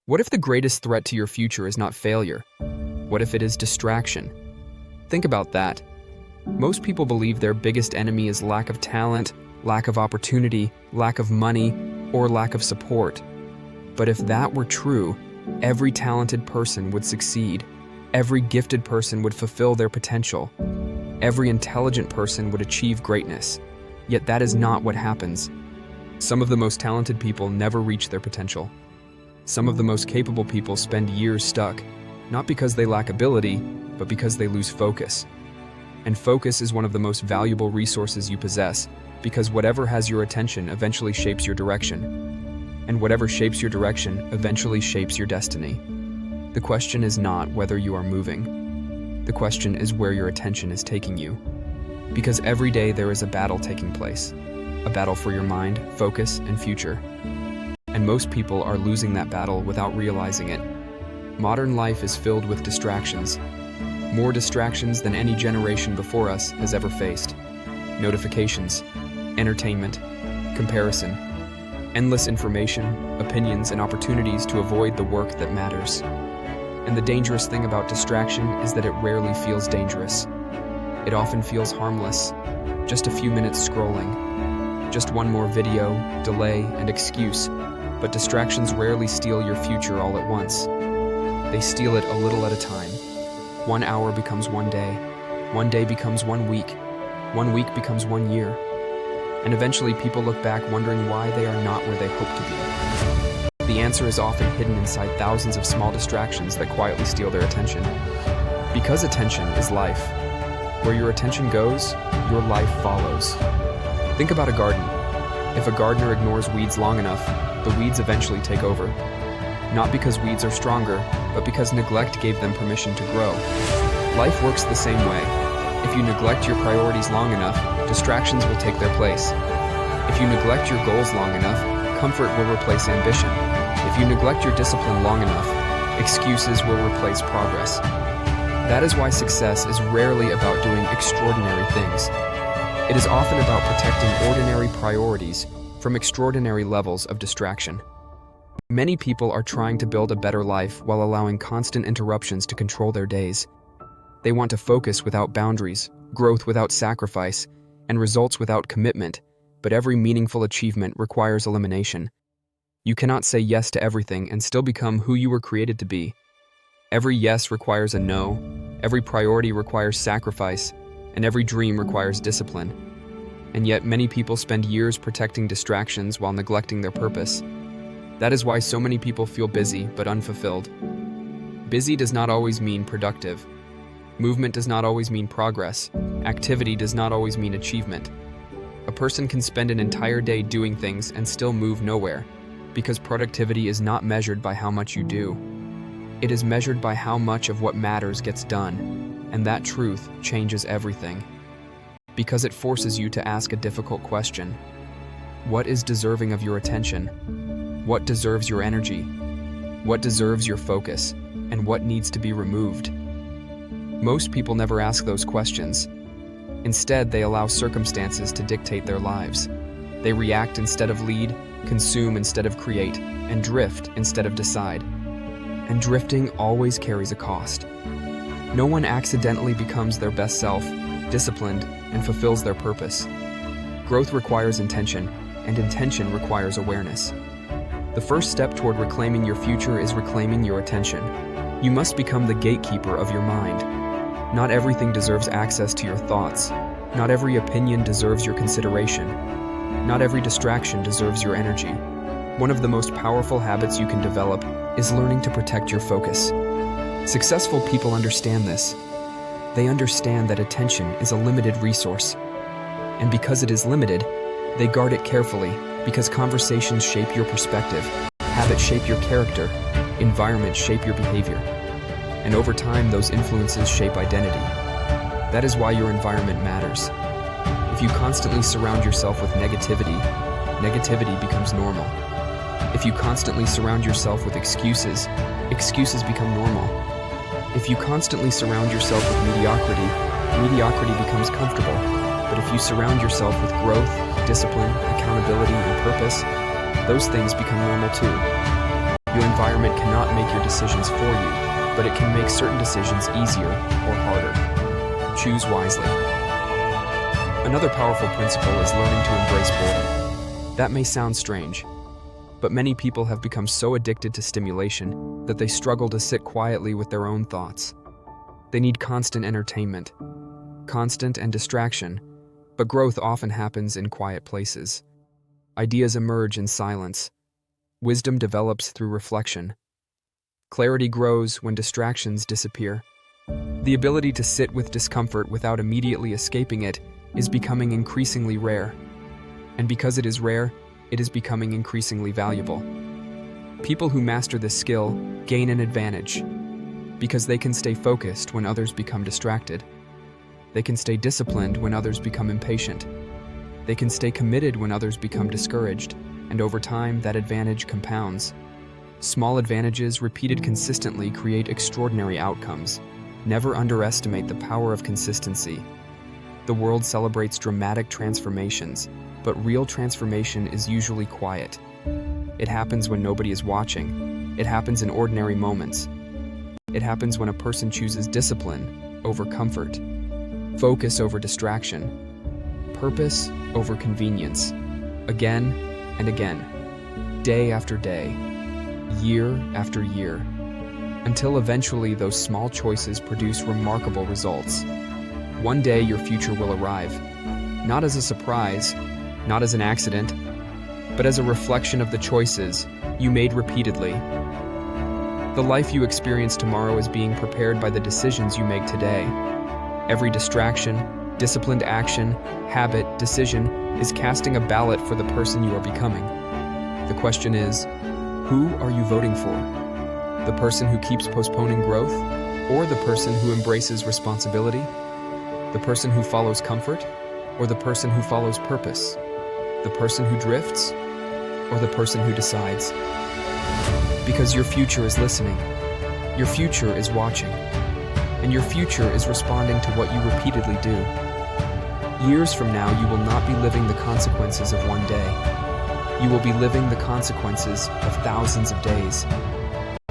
What if the greatest threat to your future is not failure? What if it is distraction? Think about that. Most people believe their biggest enemy is lack of talent, lack of opportunity, lack of money, or lack of support. But if that were true, every talented person would succeed. Every gifted person would fulfill their potential. Every intelligent person would achieve greatness. Yet that is not what happens. Some of the most talented people never reach their potential. Some of the most capable people spend years stuck, not because they lack ability, but because they lose focus. And focus is one of the most valuable resources you possess, because whatever has your attention eventually shapes your direction. And whatever shapes your direction eventually shapes your destiny. The question is not whether you are moving. The question is where your attention is taking you. Because every day there is a battle taking place. A battle for your mind, focus, and future. And most people are losing that battle without realizing it. Modern life is filled with distractions. More distractions than any generation before us has ever faced. Notifications, entertainment, comparison, endless information, opinions, and opportunities to avoid the work that matters. And the dangerous thing about distraction is that it rarely feels dangerous. It often feels harmless. Just a few minutes scrolling. Just one more video, delay, and excuse. But distractions rarely steal your future all at once. They steal it a little at a time. 1 hour becomes 1 day. 1 day becomes 1 week. 1 week becomes 1 year. And eventually people look back wondering why they are not where they hope to be. The answer is often hidden inside thousands of small distractions that quietly steal their attention. Because attention is life. Where your attention goes, your life follows. Think about a garden. If a gardener ignores weeds long enough, the weeds eventually take over. Not because weeds are stronger, but because neglect gave them permission to grow. Life works the same way. If you neglect your priorities long enough, distractions will take their place. If you neglect your goals long enough, comfort will replace ambition. If you neglect your discipline long enough, excuses will replace progress. That is why success is rarely about doing extraordinary things. It is often about protecting ordinary priorities from extraordinary levels of distraction. Many people are trying to build a better life while allowing constant interruptions to control their days. They want to focus without boundaries, growth without sacrifice, and results without commitment, but every meaningful achievement requires elimination. You cannot say yes to everything and still become who you were created to be. Every yes requires a no, every priority requires sacrifice, and every dream requires discipline. And yet many people spend years protecting distractions while neglecting their purpose. That is why so many people feel busy but unfulfilled. Busy does not always mean productive. Movement does not always mean progress. Activity does not always mean achievement. A person can spend an entire day doing things and still move nowhere, because productivity is not measured by how much you do. It is measured by how much of what matters gets done, and that truth changes everything. Because it forces you to ask a difficult question. What is deserving of your attention? What deserves your energy? What deserves your focus? And what needs to be removed? Most people never ask those questions. Instead, they allow circumstances to dictate their lives. They react instead of lead, consume instead of create, and drift instead of decide. And drifting always carries a cost. No one accidentally becomes their best self, disciplined, and fulfills their purpose. Growth requires intention, and intention requires awareness. The first step toward reclaiming your future is reclaiming your attention. You must become the gatekeeper of your mind. Not everything deserves access to your thoughts. Not every opinion deserves your consideration. Not every distraction deserves your energy. One of the most powerful habits you can develop is learning to protect your focus. Successful people understand this. They understand that attention is a limited resource. And because it is limited, they guard it carefully, because conversations shape your perspective, habits shape your character, environments shape your behavior. And over time, those influences shape identity. That is why your environment matters. If you constantly surround yourself with negativity, negativity becomes normal. If you constantly surround yourself with excuses, excuses become normal. If you constantly surround yourself with mediocrity, mediocrity becomes comfortable. But if you surround yourself with growth, discipline, accountability, and purpose, those things become normal too. Your environment cannot make your decisions for you, but it can make certain decisions easier or harder. Choose wisely. Another powerful principle is learning to embrace boredom. That may sound strange, but many people have become so addicted to stimulation that they struggle to sit quietly with their own thoughts. They need constant entertainment, constant and distraction, but growth often happens in quiet places. Ideas emerge in silence. Wisdom develops through reflection. Clarity grows when distractions disappear. The ability to sit with discomfort without immediately escaping it is becoming increasingly rare. And because it is rare, it is becoming increasingly valuable. People who master this skill gain an advantage because they can stay focused when others become distracted. They can stay disciplined when others become impatient. They can stay committed when others become discouraged, and over time, that advantage compounds. Small advantages repeated consistently create extraordinary outcomes. Never underestimate the power of consistency. The world celebrates dramatic transformations, but real transformation is usually quiet. It happens when nobody is watching. It happens in ordinary moments. It happens when a person chooses discipline over comfort, focus over distraction, purpose over convenience, again and again, day after day, year after year, until eventually those small choices produce remarkable results. One day your future will arrive, not as a surprise, not as an accident, but as a reflection of the choices you made repeatedly. The life you experience tomorrow is being prepared by the decisions you make today. Every distraction, disciplined action, habit, decision is casting a ballot for the person you are becoming. The question is, who are you voting for? The person who keeps postponing growth, or the person who embraces responsibility? The person who follows comfort, or the person who follows purpose? The person who drifts, or the person who decides? Because your future is listening, your future is watching, and your future is responding to what you repeatedly do. Years from now, you will not be living the consequences of one day. You will be living the consequences of thousands of days,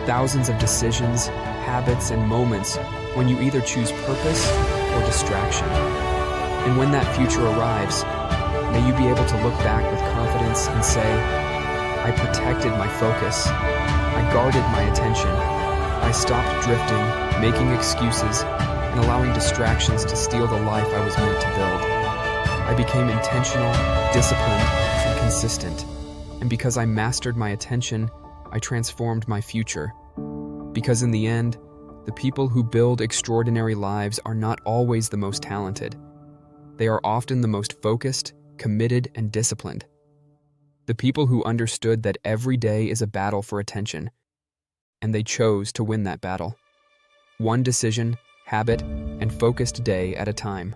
thousands of decisions, habits, and moments when you either choose purpose or distraction. And when that future arrives, may you be able to look back with confidence and say, I protected my focus, I guarded my attention, I stopped drifting, making excuses, and allowing distractions to steal the life I was meant to build. I became intentional, disciplined, and consistent. And because I mastered my attention, I transformed my future. Because in the end, the people who build extraordinary lives are not always the most talented. They are often the most focused, committed, and disciplined. The people who understood that every day is a battle for attention, and they chose to win that battle. One decision, habit, and focused day at a time.